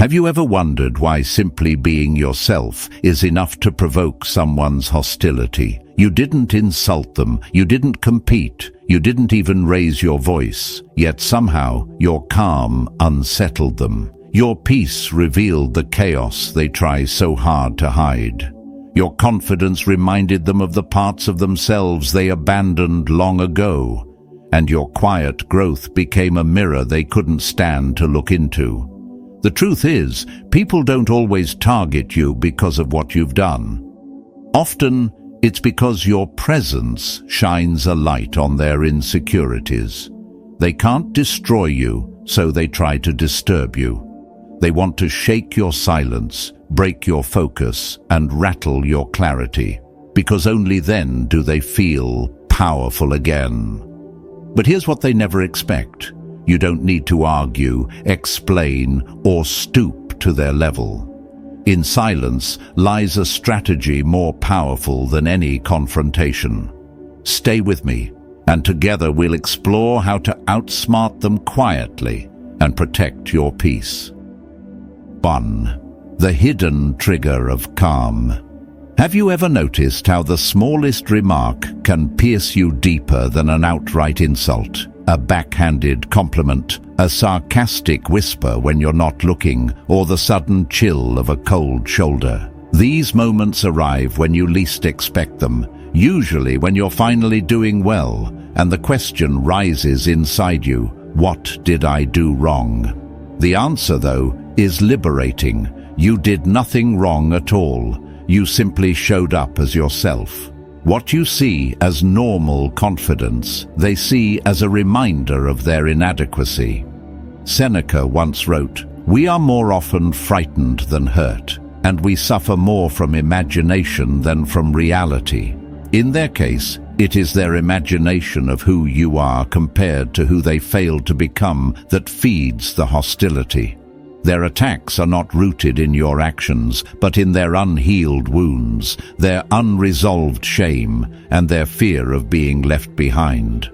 Have you ever wondered why simply being yourself is enough to provoke someone's hostility? You didn't insult them, you didn't compete, you didn't even raise your voice, yet somehow your calm unsettled them. Your peace revealed the chaos they try so hard to hide. Your confidence reminded them of the parts of themselves they abandoned long ago, and your quiet growth became a mirror they couldn't stand to look into. The truth is, people don't always target you because of what you've done. Often, it's because your presence shines a light on their insecurities. They can't destroy you, so they try to disturb you. They want to shake your silence, break your focus, and rattle your clarity, because only then do they feel powerful again. But here's what they never expect. You don't need to argue, explain, or stoop to their level. In silence lies a strategy more powerful than any confrontation. Stay with me, and together we'll explore how to outsmart them quietly and protect your peace. 1. The hidden trigger of calm. Have you ever noticed how the smallest remark can pierce you deeper than an outright insult? A backhanded compliment, a sarcastic whisper when you're not looking, or the sudden chill of a cold shoulder. These moments arrive when you least expect them, usually when you're finally doing well, and the question rises inside you, what did I do wrong? The answer, though, is liberating. You did nothing wrong at all. You simply showed up as yourself. What you see as normal confidence, they see as a reminder of their inadequacy. Seneca once wrote, "We are more often frightened than hurt, and we suffer more from imagination than from reality." In their case, it is their imagination of who you are compared to who they failed to become that feeds the hostility. Their attacks are not rooted in your actions, but in their unhealed wounds, their unresolved shame, and their fear of being left behind.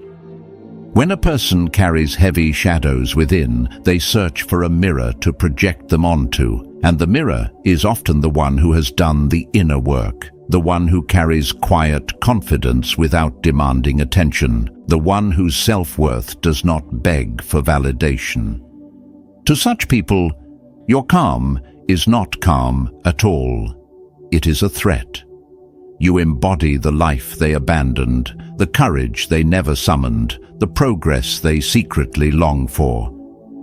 When a person carries heavy shadows within, they search for a mirror to project them onto, and the mirror is often the one who has done the inner work, the one who carries quiet confidence without demanding attention, the one whose self-worth does not beg for validation. To such people, your calm is not calm at all. It is a threat. You embody the life they abandoned, the courage they never summoned, the progress they secretly long for.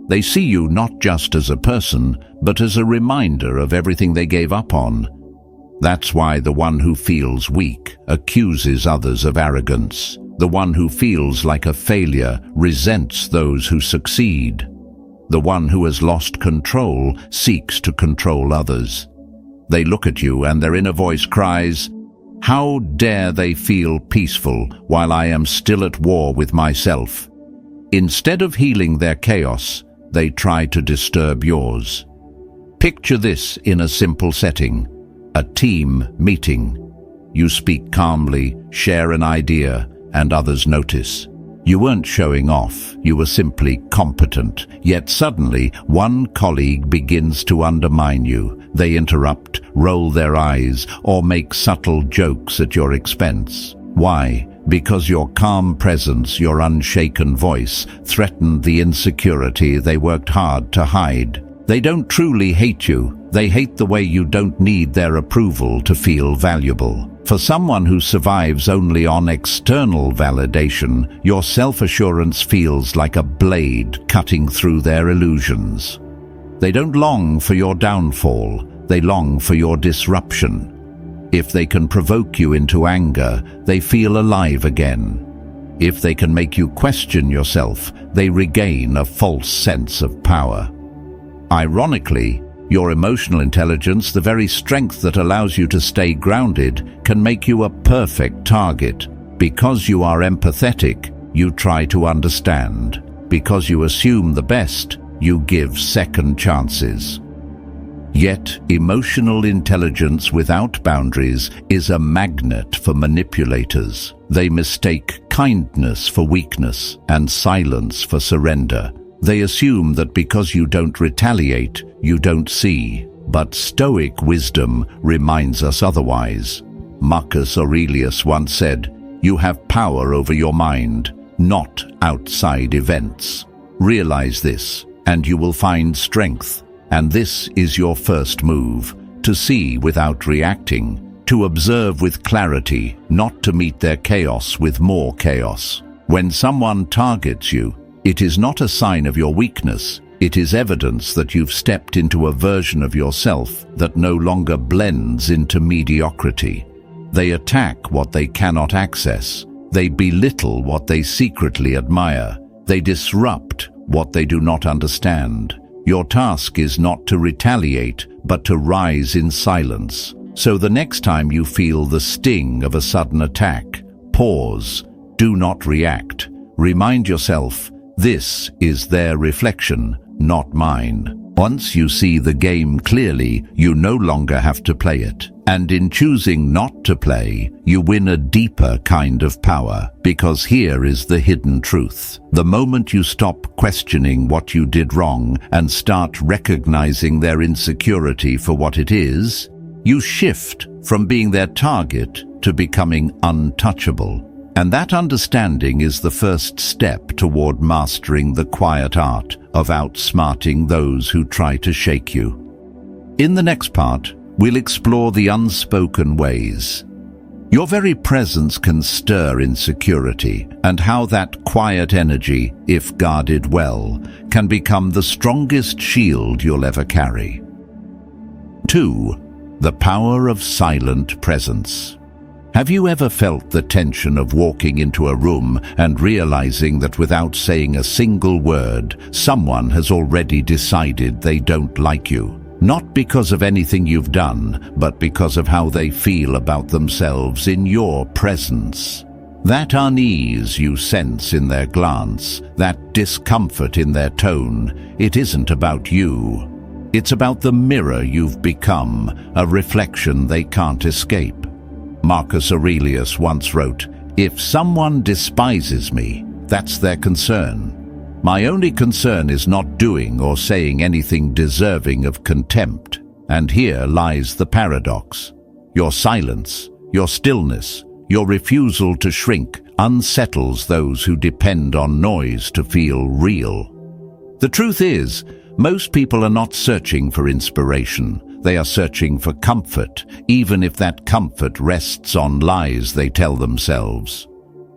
They see you not just as a person, but as a reminder of everything they gave up on. That's why the one who feels weak accuses others of arrogance. The one who feels like a failure resents those who succeed. The one who has lost control seeks to control others. They look at you and their inner voice cries, "How dare they feel peaceful while I am still at war with myself?" Instead of healing their chaos, they try to disturb yours. Picture this in a simple setting, a team meeting. You speak calmly, share an idea, and others notice. You weren't showing off, you were simply competent, yet suddenly one colleague begins to undermine you. They interrupt, roll their eyes, or make subtle jokes at your expense. Why? Because your calm presence, your unshaken voice, threatened the insecurity they worked hard to hide. They don't truly hate you, they hate the way you don't need their approval to feel valuable. For someone who survives only on external validation, your self-assurance feels like a blade cutting through their illusions. They don't long for your downfall, they long for your disruption. If they can provoke you into anger, they feel alive again. If they can make you question yourself, they regain a false sense of power. Ironically, your emotional intelligence, the very strength that allows you to stay grounded, can make you a perfect target. Because you are empathetic, you try to understand. Because you assume the best, you give second chances. Yet, emotional intelligence without boundaries is a magnet for manipulators. They mistake kindness for weakness and silence for surrender. They assume that because you don't retaliate, you don't see. But Stoic wisdom reminds us otherwise. Marcus Aurelius once said, "You have power over your mind, not outside events." Realize this, and you will find strength. And this is your first move: to see without reacting, to observe with clarity, not to meet their chaos with more chaos. When someone targets you, it is not a sign of your weakness. It is evidence that you've stepped into a version of yourself that no longer blends into mediocrity. They attack what they cannot access. They belittle what they secretly admire. They disrupt what they do not understand. Your task is not to retaliate, but to rise in silence. So the next time you feel the sting of a sudden attack, pause. Do not react. Remind yourself, this is their reflection, not mine. Once you see the game clearly, you no longer have to play it. And in choosing not to play, you win a deeper kind of power, because here is the hidden truth. The moment you stop questioning what you did wrong and start recognizing their insecurity for what it is, you shift from being their target to becoming untouchable. And that understanding is the first step toward mastering the quiet art of outsmarting those who try to shake you. In the next part, we'll explore the unspoken ways. Your very presence can stir insecurity, and how that quiet energy, if guarded well, can become the strongest shield you'll ever carry. 2. The power of silent presence. Have you ever felt the tension of walking into a room and realizing that without saying a single word, someone has already decided they don't like you? Not because of anything you've done, but because of how they feel about themselves in your presence. That unease you sense in their glance, that discomfort in their tone, it isn't about you. It's about the mirror you've become, a reflection they can't escape. Marcus Aurelius once wrote, "If someone despises me, that's their concern. My only concern is not doing or saying anything deserving of contempt." And here lies the paradox. Your silence, your stillness, your refusal to shrink unsettles those who depend on noise to feel real. The truth is, most people are not searching for inspiration. They are searching for comfort, even if that comfort rests on lies they tell themselves.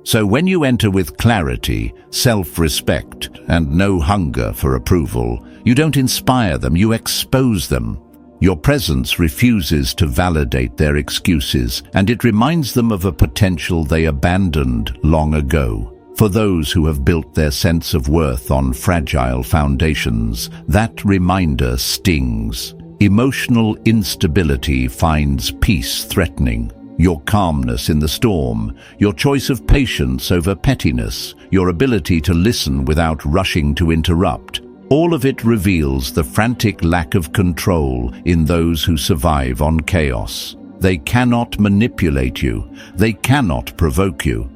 So when you enter with clarity, self-respect, and no hunger for approval, you don't inspire them, you expose them. Your presence refuses to validate their excuses, and it reminds them of a potential they abandoned long ago. For those who have built their sense of worth on fragile foundations, that reminder stings. Emotional instability finds peace threatening. Your calmness in the storm, your choice of patience over pettiness, your ability to listen without rushing to interrupt, all of it reveals the frantic lack of control in those who survive on chaos. They cannot manipulate you, they cannot provoke you.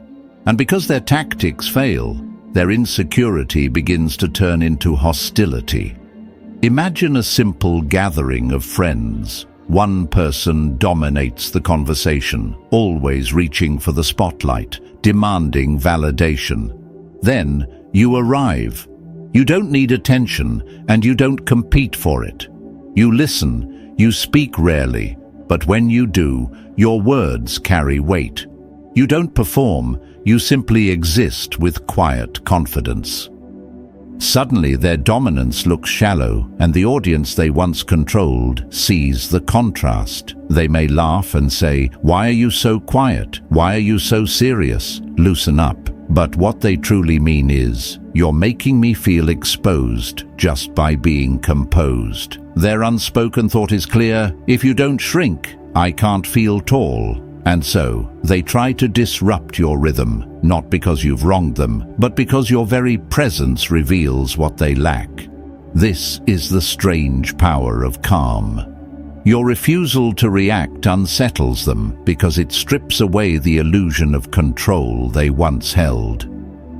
And because their tactics fail, their insecurity begins to turn into hostility. Imagine a simple gathering of friends. One person dominates the conversation, always reaching for the spotlight, demanding validation. Then you arrive. You don't need attention, and you don't compete for it. You listen, you speak rarely, but when you do, your words carry weight. You don't perform, you simply exist with quiet confidence. Suddenly their dominance looks shallow, and the audience they once controlled sees the contrast. They may laugh and say, "Why are you so quiet? Why are you so serious? Loosen up." But what they truly mean is, "You're making me feel exposed just by being composed." Their unspoken thought is clear: if you don't shrink, I can't feel tall. And so, they try to disrupt your rhythm, not because you've wronged them, but because your very presence reveals what they lack. This is the strange power of calm. Your refusal to react unsettles them because it strips away the illusion of control they once held.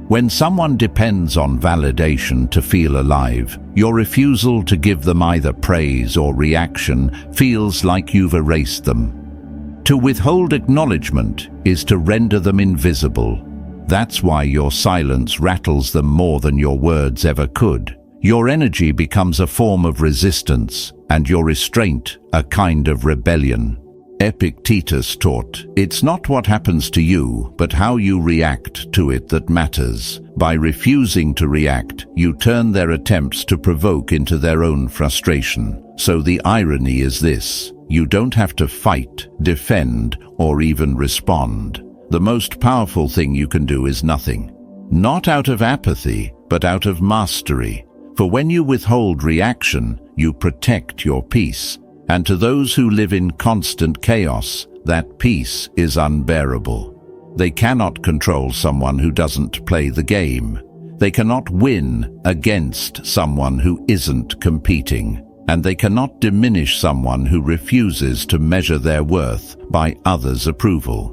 When someone depends on validation to feel alive, your refusal to give them either praise or reaction feels like you've erased them. To withhold acknowledgement is to render them invisible. That's why your silence rattles them more than your words ever could. Your energy becomes a form of resistance, and your restraint a kind of rebellion. Epictetus taught, "It's not what happens to you, but how you react to it that matters." By refusing to react, you turn their attempts to provoke into their own frustration. So the irony is this: you don't have to fight, defend, or even respond. The most powerful thing you can do is nothing. Not out of apathy, but out of mastery. For when you withhold reaction, you protect your peace. And to those who live in constant chaos, that peace is unbearable. They cannot control someone who doesn't play the game. They cannot win against someone who isn't competing. And they cannot diminish someone who refuses to measure their worth by others' approval.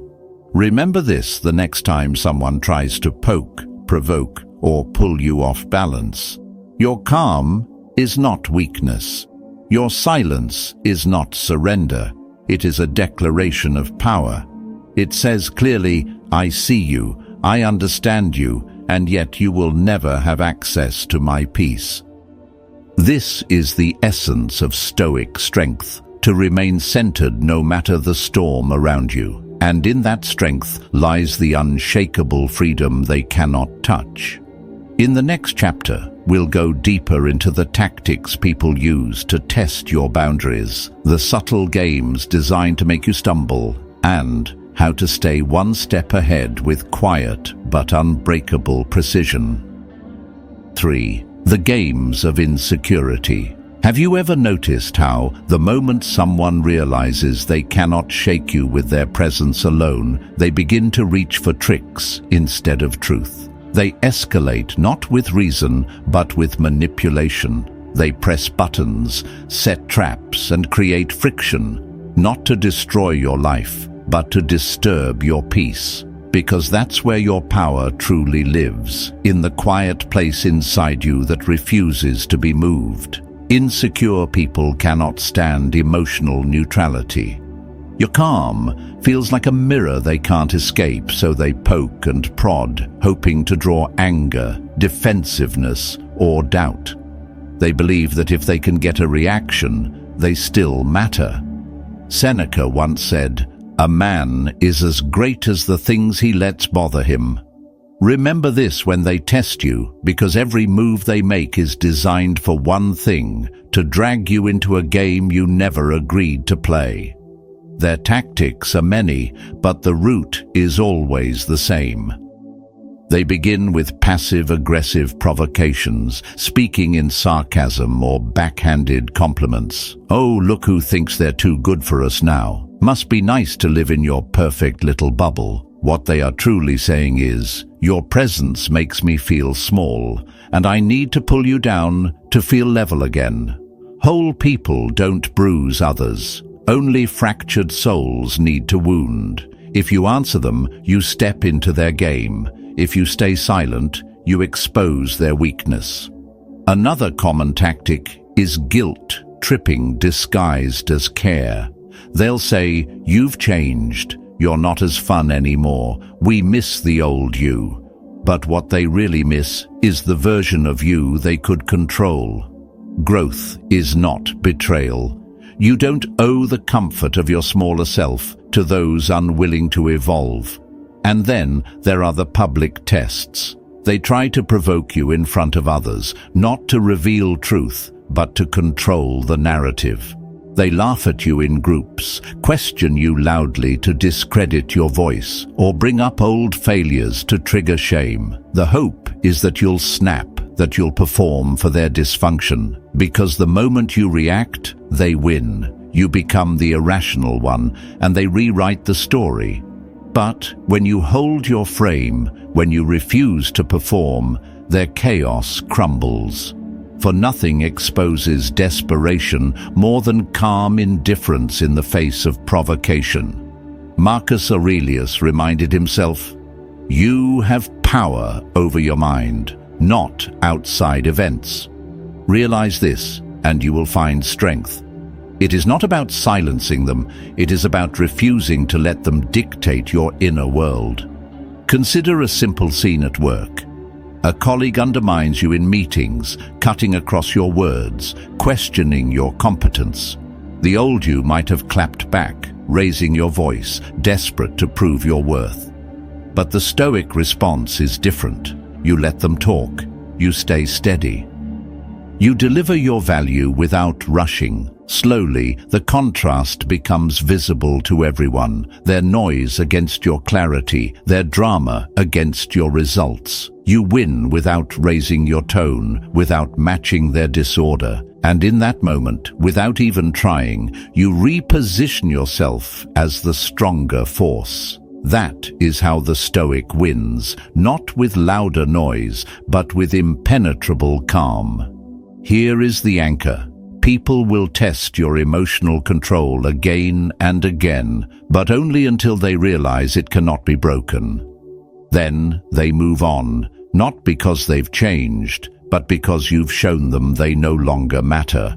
Remember this the next time someone tries to poke, provoke, or pull you off balance. Your calm is not weakness. Your silence is not surrender. It is a declaration of power. It says clearly, "I see you, I understand you, and yet you will never have access to my peace." This is the essence of Stoic strength, to remain centered no matter the storm around you. And in that strength lies the unshakable freedom they cannot touch. In the next chapter, we'll go deeper into the tactics people use to test your boundaries, the subtle games designed to make you stumble, and how to stay one step ahead with quiet but unbreakable precision. 3. The games of insecurity. Have you ever noticed how, the moment someone realizes they cannot shake you with their presence alone, they begin to reach for tricks instead of truth? They escalate not with reason, but with manipulation. They press buttons, set traps, and create friction, not to destroy your life, but to disturb your peace. Because that's where your power truly lives, in the quiet place inside you that refuses to be moved. Insecure people cannot stand emotional neutrality. Your calm feels like a mirror they can't escape, so they poke and prod, hoping to draw anger, defensiveness, or doubt. They believe that if they can get a reaction, they still matter. Seneca once said, "A man is as great as the things he lets bother him." Remember this when they test you, because every move they make is designed for one thing: to drag you into a game you never agreed to play. Their tactics are many, but the root is always the same. They begin with passive-aggressive provocations, speaking in sarcasm or backhanded compliments. "Oh, look who thinks they're too good for us now. Must be nice to live in your perfect little bubble." What they are truly saying is, "Your presence makes me feel small, and I need to pull you down to feel level again." Whole people don't bruise others. Only fractured souls need to wound. If you answer them, you step into their game. If you stay silent, you expose their weakness. Another common tactic is guilt tripping disguised as care. They'll say, "You've changed. You're not as fun anymore. We miss the old you." But what they really miss is the version of you they could control. Growth is not betrayal. You don't owe the comfort of your smaller self to those unwilling to evolve. And then there are the public tests. They try to provoke you in front of others, not to reveal truth, but to control the narrative. They laugh at you in groups, question you loudly to discredit your voice, or bring up old failures to trigger shame. The hope is that you'll snap, that you'll perform for their dysfunction, because the moment you react, they win. You become the irrational one, and they rewrite the story. But when you hold your frame, when you refuse to perform, their chaos crumbles. For nothing exposes desperation more than calm indifference in the face of provocation. Marcus Aurelius reminded himself, "You have power over your mind, not outside events. Realize this, and you will find strength. It is not about silencing them, it is about refusing to let them dictate your inner world. Consider a simple scene at work. A colleague undermines you in meetings, cutting across your words, questioning your competence. The old you might have clapped back, raising your voice, desperate to prove your worth. But the Stoic response is different. You let them talk. You stay steady. You deliver your value without rushing. Slowly, the contrast becomes visible to everyone, their noise against your clarity, their drama against your results. You win without raising your tone, without matching their disorder. And in that moment, without even trying, you reposition yourself as the stronger force. That is how the Stoic wins, not with louder noise, but with impenetrable calm. Here is the anchor. People will test your emotional control again and again, but only until they realize it cannot be broken. Then they move on, not because they've changed, but because you've shown them they no longer matter.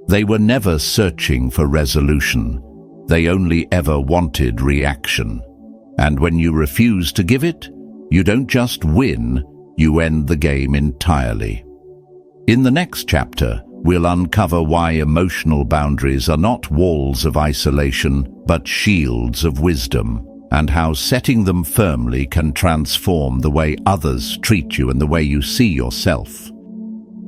They were never searching for resolution. They only ever wanted reaction. And when you refuse to give it, you don't just win, you end the game entirely. In the next chapter, we'll uncover why emotional boundaries are not walls of isolation, but shields of wisdom, and how setting them firmly can transform the way others treat you and the way you see yourself.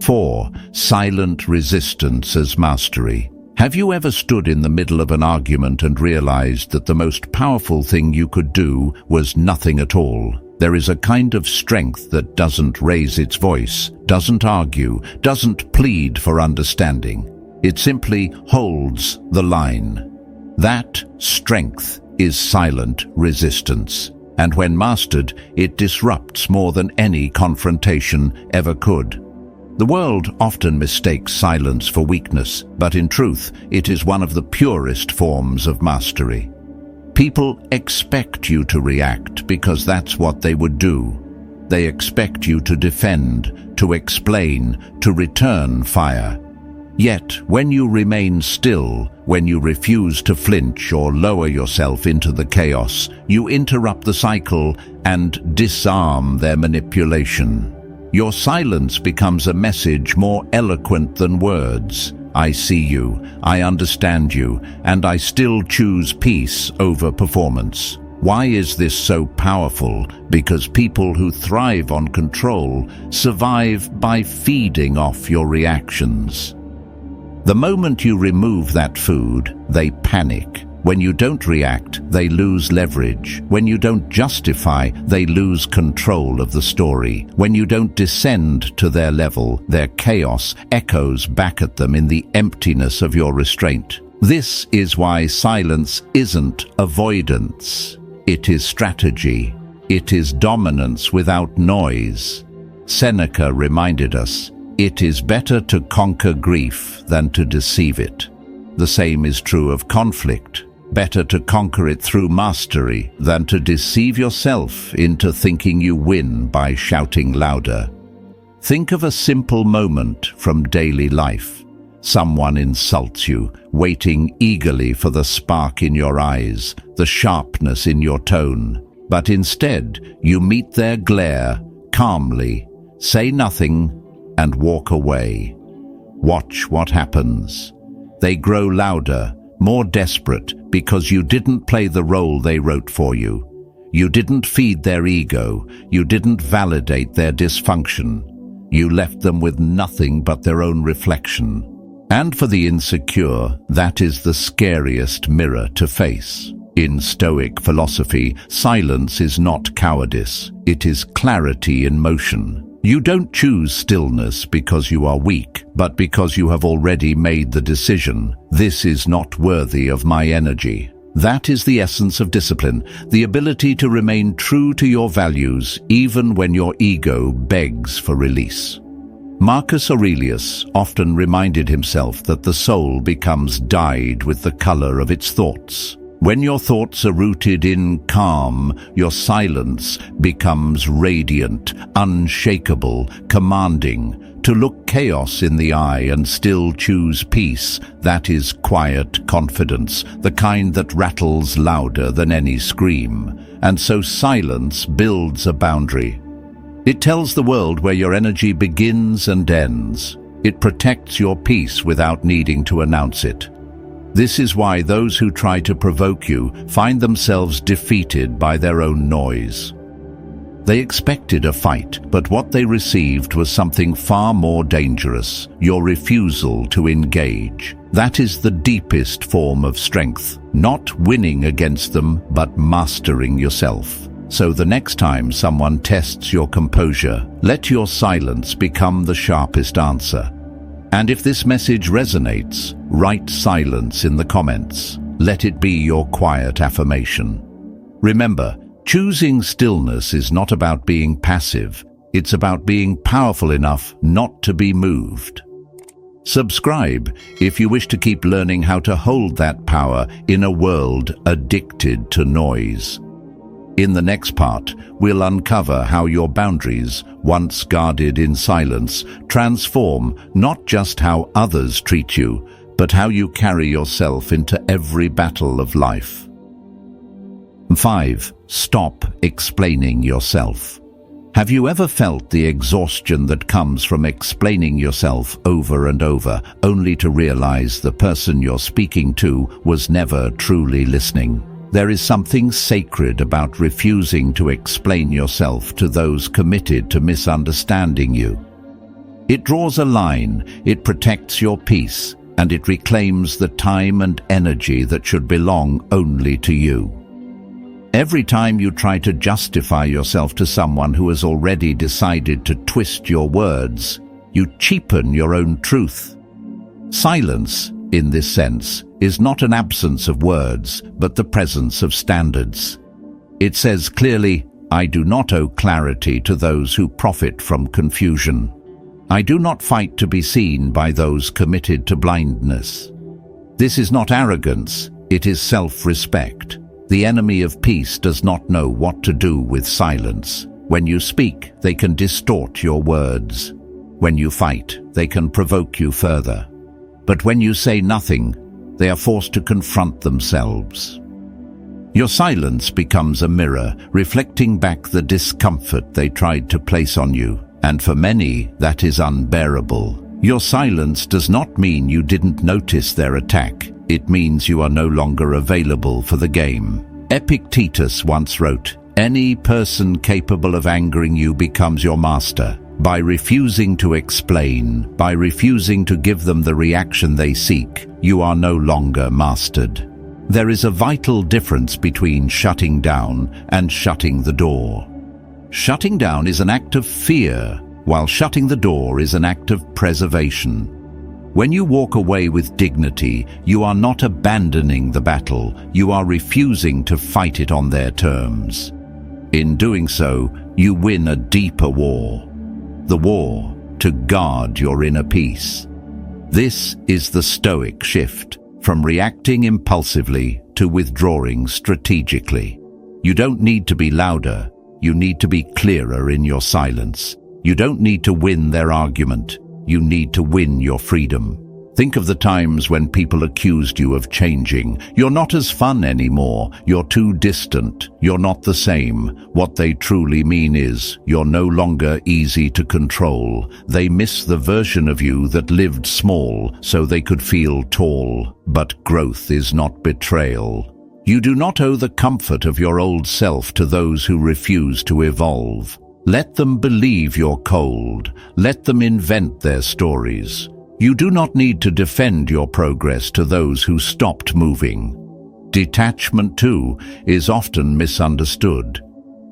4. Silent resistance as mastery. Have you ever stood in the middle of an argument and realized that the most powerful thing you could do was nothing at all? There is a kind of strength that doesn't raise its voice, doesn't argue, doesn't plead for understanding. It simply holds the line. That strength is silent resistance, and when mastered, it disrupts more than any confrontation ever could. The world often mistakes silence for weakness, but in truth, it is one of the purest forms of mastery. People expect you to react because that's what they would do. They expect you to defend, to explain, to return fire. Yet, when you remain still, when you refuse to flinch or lower yourself into the chaos, you interrupt the cycle and disarm their manipulation. Your silence becomes a message more eloquent than words. I see you, I understand you, and I still choose peace over performance. Why is this so powerful? Because people who thrive on control survive by feeding off your reactions. The moment you remove that food, they panic. When you don't react, they lose leverage. When you don't justify, they lose control of the story. When you don't descend to their level, their chaos echoes back at them in the emptiness of your restraint. This is why silence isn't avoidance. It is strategy. It is dominance without noise. Seneca reminded us, it is better to conquer grief than to deceive it. The same is true of conflict. Better to conquer it through mastery than to deceive yourself into thinking you win by shouting louder. Think of a simple moment from daily life. Someone insults you, waiting eagerly for the spark in your eyes, the sharpness in your tone. But instead, you meet their glare calmly, say nothing, and walk away. Watch what happens. They grow louder, more desperate, because you didn't play the role they wrote for you. You didn't feed their ego. You didn't validate their dysfunction. You left them with nothing but their own reflection. And for the insecure, that is the scariest mirror to face. In Stoic philosophy, silence is not cowardice. It is clarity in motion. You don't choose stillness because you are weak, but because you have already made the decision. This is not worthy of my energy. That is the essence of discipline, the ability to remain true to your values even when your ego begs for release. Marcus Aurelius often reminded himself that the soul becomes dyed with the color of its thoughts. When your thoughts are rooted in calm, your silence becomes radiant, unshakable, commanding. To look chaos in the eye and still choose peace, that is quiet confidence, the kind that rattles louder than any scream. And so silence builds a boundary. It tells the world where your energy begins and ends. It protects your peace without needing to announce it. This is why those who try to provoke you find themselves defeated by their own noise. They expected a fight, but what they received was something far more dangerous: your refusal to engage. That is the deepest form of strength, not winning against them, but mastering yourself. So the next time someone tests your composure, let your silence become the sharpest answer. And if this message resonates, write silence in the comments. Let it be your quiet affirmation. Remember, choosing stillness is not about being passive. It's about being powerful enough not to be moved. Subscribe if you wish to keep learning how to hold that power in a world addicted to noise. In the next part, we'll uncover how your boundaries, once guarded in silence, transform not just how others treat you, but how you carry yourself into every battle of life. 5. Stop explaining yourself. Have you ever felt the exhaustion that comes from explaining yourself over and over, only to realize the person you're speaking to was never truly listening? There is something sacred about refusing to explain yourself to those committed to misunderstanding you. It draws a line, it protects your peace, and it reclaims the time and energy that should belong only to you. Every time you try to justify yourself to someone who has already decided to twist your words, you cheapen your own truth. Silence, in this sense, is not an absence of words, but the presence of standards. It says clearly, I do not owe clarity to those who profit from confusion. I do not fight to be seen by those committed to blindness. This is not arrogance, it is self-respect. The enemy of peace does not know what to do with silence. When you speak, they can distort your words. When you fight, they can provoke you further. But when you say nothing, they are forced to confront themselves. Your silence becomes a mirror, reflecting back the discomfort they tried to place on you. And for many, that is unbearable. Your silence does not mean you didn't notice their attack. It means you are no longer available for the game. Epictetus once wrote, "Any person capable of angering you becomes your master. By refusing to explain, by refusing to give them the reaction they seek, you are no longer mastered." There is a vital difference between shutting down and shutting the door. Shutting down is an act of fear, while shutting the door is an act of preservation. When you walk away with dignity, you are not abandoning the battle, you are refusing to fight it on their terms. In doing so, you win a deeper war. The war to guard your inner peace. This is the Stoic shift, from reacting impulsively to withdrawing strategically. You don't need to be louder, you need to be clearer in your silence. You don't need to win their argument, you need to win your freedom. Think of the times when people accused you of changing. You're not as fun anymore, you're too distant, you're not the same. What they truly mean is, you're no longer easy to control. They miss the version of you that lived small so they could feel tall. But growth is not betrayal. You do not owe the comfort of your old self to those who refuse to evolve. Let them believe you're cold. Let them invent their stories. You do not need to defend your progress to those who stopped moving. Detachment, too, is often misunderstood.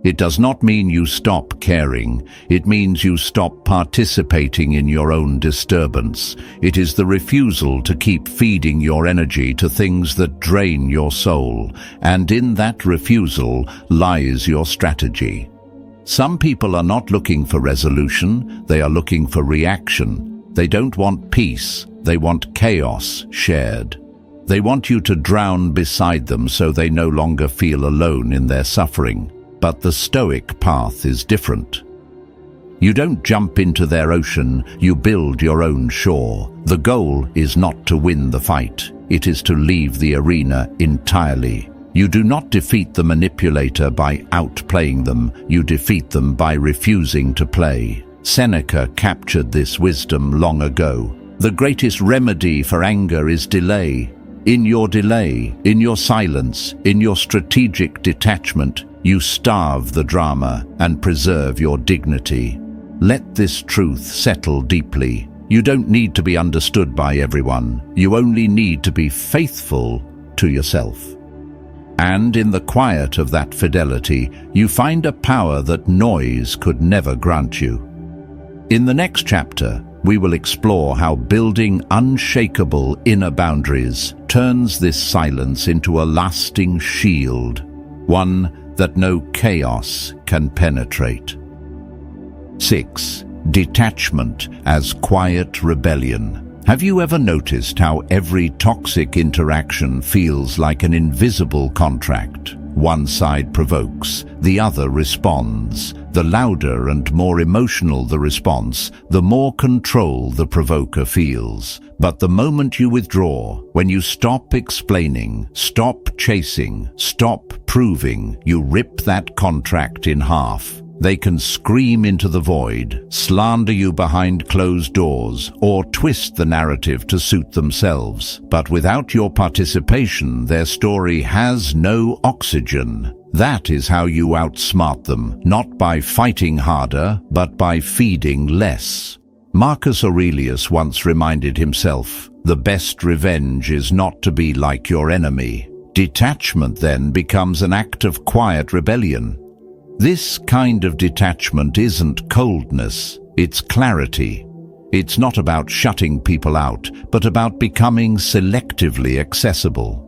It does not mean you stop caring. It means you stop participating in your own disturbance. It is the refusal to keep feeding your energy to things that drain your soul. And in that refusal lies your strategy. Some people are not looking for resolution, they are looking for reaction. They don't want peace, they want chaos shared. They want you to drown beside them so they no longer feel alone in their suffering. But the Stoic path is different. You don't jump into their ocean, you build your own shore. The goal is not to win the fight, it is to leave the arena entirely. You do not defeat the manipulator by outplaying them, you defeat them by refusing to play. Seneca captured this wisdom long ago. The greatest remedy for anger is delay. In your delay, in your silence, in your strategic detachment, you starve the drama and preserve your dignity. Let this truth settle deeply. You don't need to be understood by everyone. You only need to be faithful to yourself. And in the quiet of that fidelity, you find a power that noise could never grant you. In the next chapter, we will explore how building unshakable inner boundaries turns this silence into a lasting shield, one that no chaos can penetrate. 6. Detachment as quiet rebellion. Have you ever noticed how every toxic interaction feels like an invisible contract? One side provokes, the other responds. The louder and more emotional the response, the more control the provoker feels. But the moment you withdraw, when you stop explaining, stop chasing, stop proving, you rip that contract in half. They can scream into the void, slander you behind closed doors, or twist the narrative to suit themselves. But without your participation, their story has no oxygen. That is how you outsmart them, not by fighting harder, but by feeding less. Marcus Aurelius once reminded himself, "The best revenge is not to be like your enemy." Detachment then becomes an act of quiet rebellion. This kind of detachment isn't coldness, it's clarity. It's not about shutting people out, but about becoming selectively accessible.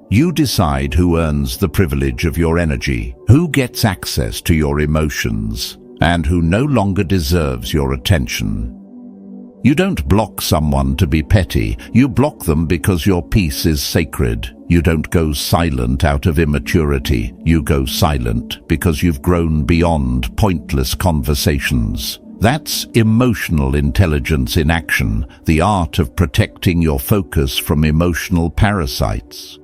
You decide who earns the privilege of your energy, who gets access to your emotions, and who no longer deserves your attention. You don't block someone to be petty, you block them because your peace is sacred. You don't go silent out of immaturity, you go silent because you've grown beyond pointless conversations. That's emotional intelligence in action, the art of protecting your focus from emotional parasites.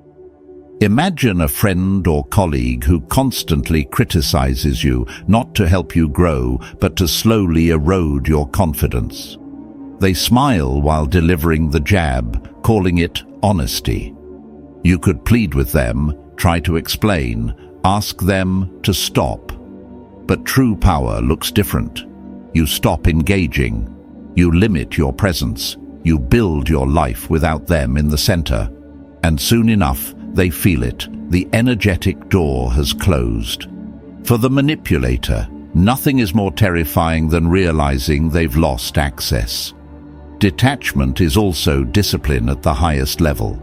Imagine a friend or colleague who constantly criticizes you, not to help you grow, but to slowly erode your confidence. They smile while delivering the jab, calling it honesty. You could plead with them, try to explain, ask them to stop. But true power looks different. You stop engaging. You limit your presence. You build your life without them in the center. And soon enough, they feel it. The energetic door has closed. For the manipulator, nothing is more terrifying than realizing they've lost access. Detachment is also discipline at the highest level.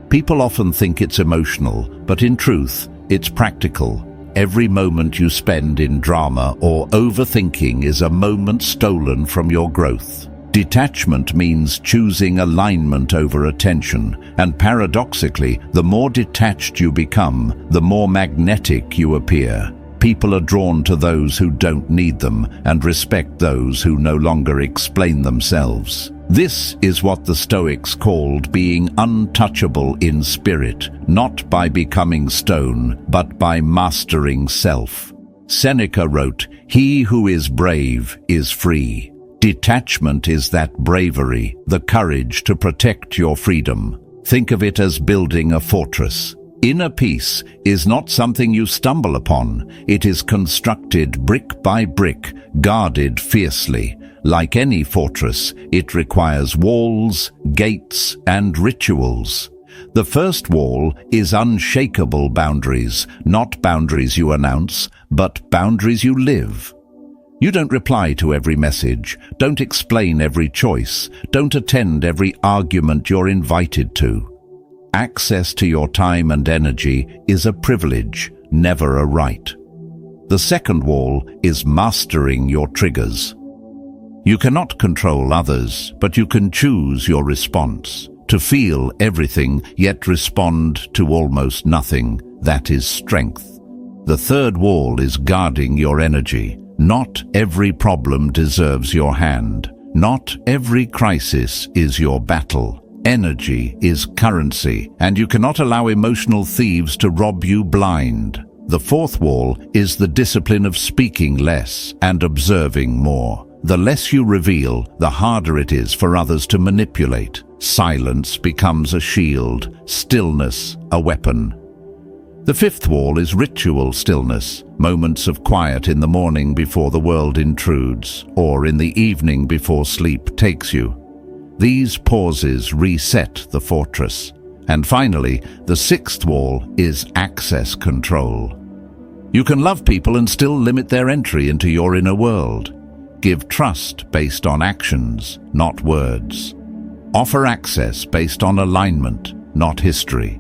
People often think it's emotional, but in truth, it's practical. Every moment you spend in drama or overthinking is a moment stolen from your growth. Detachment means choosing alignment over attention, and paradoxically, the more detached you become, the more magnetic you appear. People are drawn to those who don't need them and respect those who no longer explain themselves. This is what the Stoics called being untouchable in spirit, not by becoming stone, but by mastering self. Seneca wrote, "He who is brave is free." Detachment is that bravery, the courage to protect your freedom. Think of it as building a fortress. Inner peace is not something you stumble upon. It is constructed brick by brick, guarded fiercely. Like any fortress, it requires walls, gates, and rituals. The first wall is unshakable boundaries, not boundaries you announce, but boundaries you live. You don't reply to every message, don't explain every choice, don't attend every argument you're invited to. Access to your time and energy is a privilege, never a right. The second wall is mastering your triggers. You cannot control others, but you can choose your response. To feel everything, yet respond to almost nothing, that is strength. The third wall is guarding your energy. Not every problem deserves your hand. Not every crisis is your battle. Energy is currency, and you cannot allow emotional thieves to rob you blind. The fourth wall is the discipline of speaking less and observing more. The less you reveal, the harder it is for others to manipulate. Silence becomes a shield, stillness a weapon. The fifth wall is ritual stillness, moments of quiet in the morning before the world intrudes, or in the evening before sleep takes you. These pauses reset the fortress. And finally, the sixth wall is access control. You can love people and still limit their entry into your inner world. Give trust based on actions, not words. Offer access based on alignment, not history.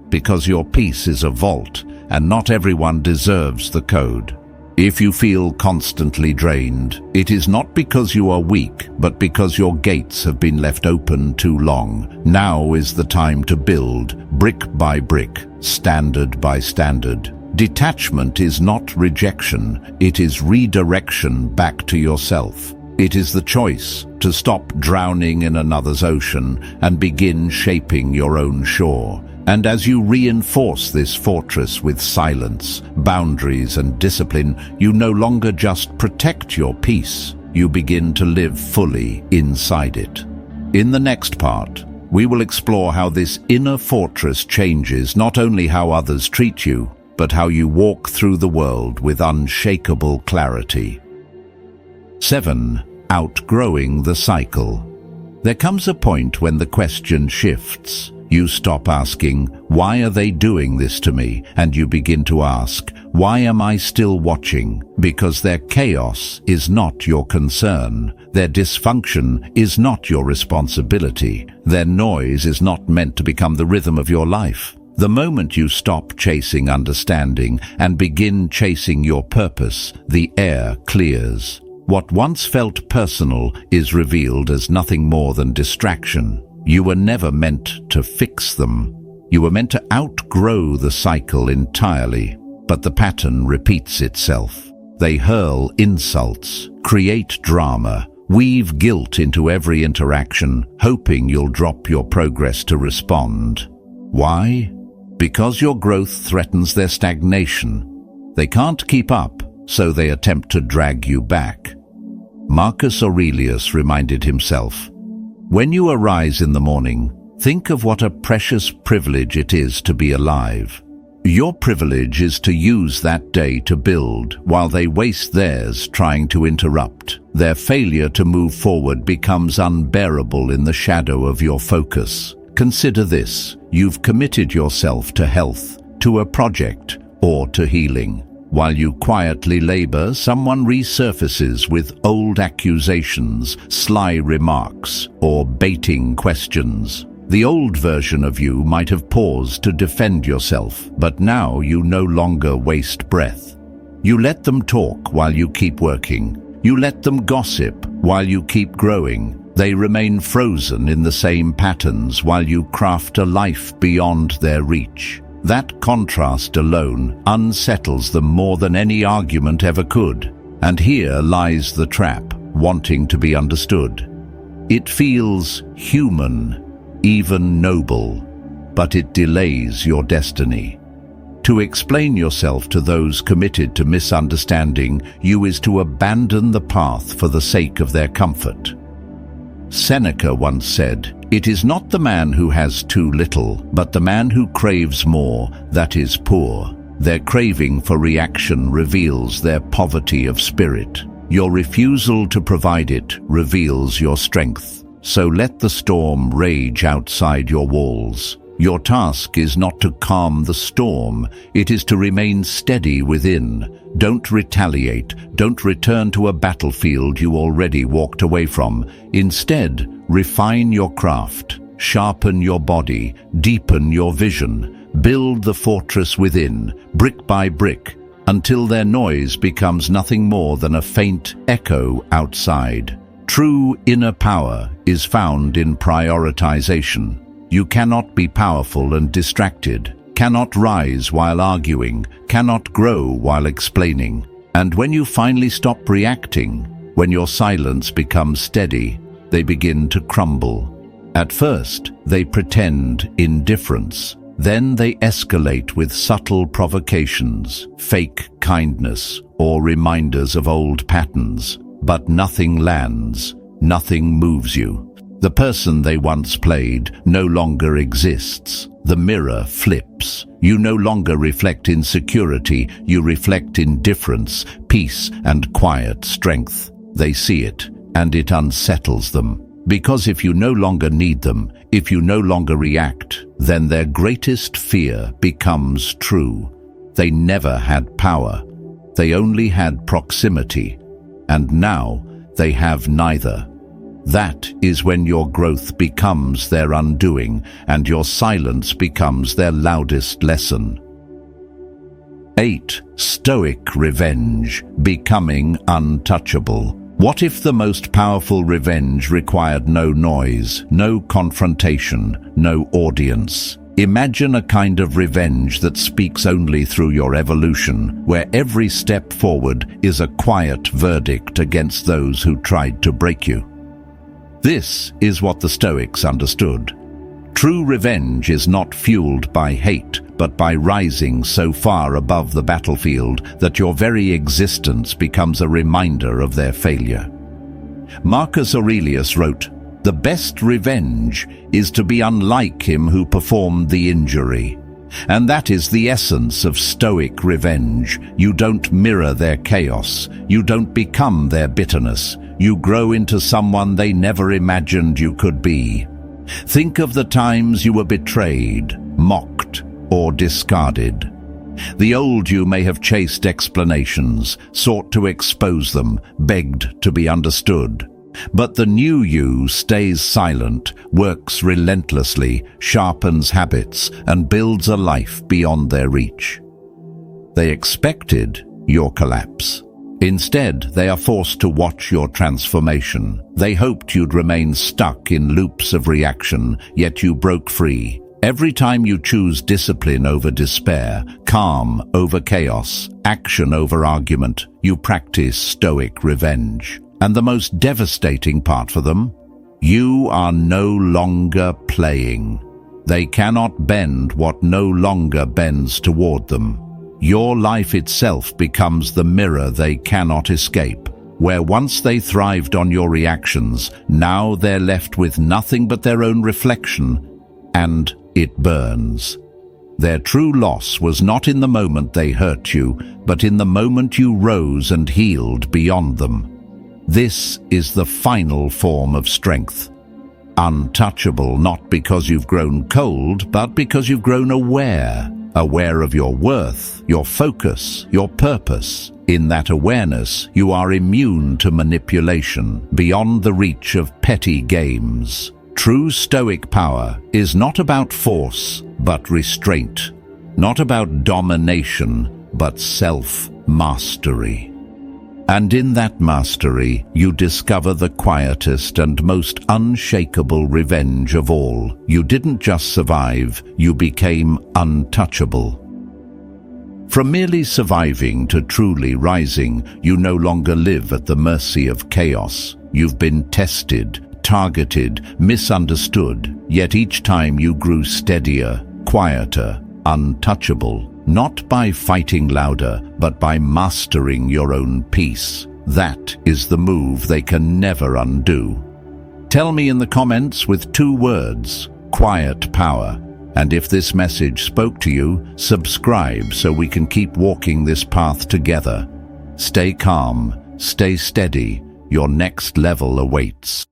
Because your peace is a vault, and not everyone deserves the code. If you feel constantly drained, it is not because you are weak, but because your gates have been left open too long. Now is the time to build, brick by brick, standard by standard. Detachment is not rejection, it is redirection back to yourself. It is the choice to stop drowning in another's ocean and begin shaping your own shore. And as you reinforce this fortress with silence, boundaries, and discipline, you no longer just protect your peace, you begin to live fully inside it. In the next part, we will explore how this inner fortress changes not only how others treat you, but how you walk through the world with unshakable clarity. 7. Outgrowing the cycle. There comes a point when the question shifts. You stop asking, why are they doing this to me? And you begin to ask, why am I still watching? Because their chaos is not your concern. Their dysfunction is not your responsibility. Their noise is not meant to become the rhythm of your life. The moment you stop chasing understanding and begin chasing your purpose, the air clears. What once felt personal is revealed as nothing more than distraction. You were never meant to fix them. You were meant to outgrow the cycle entirely, but the pattern repeats itself. They hurl insults, create drama, weave guilt into every interaction, hoping you'll drop your progress to respond. Why? Because your growth threatens their stagnation. They can't keep up, so they attempt to drag you back. Marcus Aurelius reminded himself, "When you arise in the morning, think of what a precious privilege it is to be alive. Your privilege is to use that day to build, while they waste theirs trying to interrupt. Their failure to move forward becomes unbearable in the shadow of your focus. Consider this: you've committed yourself to health, to a project, or to healing. While you quietly labor, someone resurfaces with old accusations, sly remarks, or baiting questions. The old version of you might have paused to defend yourself, but now you no longer waste breath. You let them talk while you keep working. You let them gossip while you keep growing. They remain frozen in the same patterns while you craft a life beyond their reach. That contrast alone unsettles them more than any argument ever could. And here lies the trap, wanting to be understood. It feels human, even noble, but it delays your destiny. To explain yourself to those committed to misunderstanding you is to abandon the path for the sake of their comfort. Seneca once said, "It is not the man who has too little, but the man who craves more that is poor." Their craving for reaction reveals their poverty of spirit. Your refusal to provide it reveals your strength. So let the storm rage outside your walls. Your task is not to calm the storm, it is to remain steady within. Don't retaliate, don't return to a battlefield you already walked away from. Instead, refine your craft, sharpen your body, deepen your vision, build the fortress within, brick by brick, until their noise becomes nothing more than a faint echo outside. True inner power is found in prioritization. You cannot be powerful and distracted, cannot rise while arguing, cannot grow while explaining. And when you finally stop reacting, when your silence becomes steady, they begin to crumble. At first, they pretend indifference. Then they escalate with subtle provocations, fake kindness, or reminders of old patterns. But nothing lands, nothing moves you. The person they once played no longer exists. The mirror flips. You no longer reflect insecurity, you reflect indifference, peace, and quiet strength. They see it, and it unsettles them. Because if you no longer need them, if you no longer react, then their greatest fear becomes true. They never had power. They only had proximity. And now they have neither. That is when your growth becomes their undoing, and your silence becomes their loudest lesson. 8. Stoic revenge, becoming untouchable. What if the most powerful revenge required no noise, no confrontation, no audience? Imagine a kind of revenge that speaks only through your evolution, where every step forward is a quiet verdict against those who tried to break you. This is what the Stoics understood. True revenge is not fueled by hate, but by rising so far above the battlefield that your very existence becomes a reminder of their failure. Marcus Aurelius wrote, "The best revenge is to be unlike him who performed the injury." And that is the essence of Stoic revenge. You don't mirror their chaos. You don't become their bitterness. You grow into someone they never imagined you could be. Think of the times you were betrayed, mocked, or discarded. The old you may have chased explanations, sought to expose them, begged to be understood. But the new you stays silent, works relentlessly, sharpens habits, and builds a life beyond their reach. They expected your collapse. Instead, they are forced to watch your transformation. They hoped you'd remain stuck in loops of reaction, yet you broke free. Every time you choose discipline over despair, calm over chaos, action over argument, you practice Stoic revenge. And the most devastating part for them? You are no longer playing. They cannot bend what no longer bends toward them. Your life itself becomes the mirror they cannot escape. Where once they thrived on your reactions, now they're left with nothing but their own reflection, and it burns. Their true loss was not in the moment they hurt you, but in the moment you rose and healed beyond them. This is the final form of strength. Untouchable not because you've grown cold, but because you've grown aware of your worth, your focus, your purpose. In that awareness, you are immune to manipulation, beyond the reach of petty games. True Stoic power is not about force, but restraint. Not about domination, but self-mastery. And in that mastery, you discover the quietest and most unshakable revenge of all. You didn't just survive, you became untouchable. From merely surviving to truly rising, you no longer live at the mercy of chaos. You've been tested, targeted, misunderstood, yet each time you grew steadier, quieter, untouchable. Not by fighting louder, but by mastering your own peace. That is the move they can never undo. Tell me in the comments with 2 words, quiet power. And if this message spoke to you, subscribe so we can keep walking this path together. Stay calm, stay steady, your next level awaits.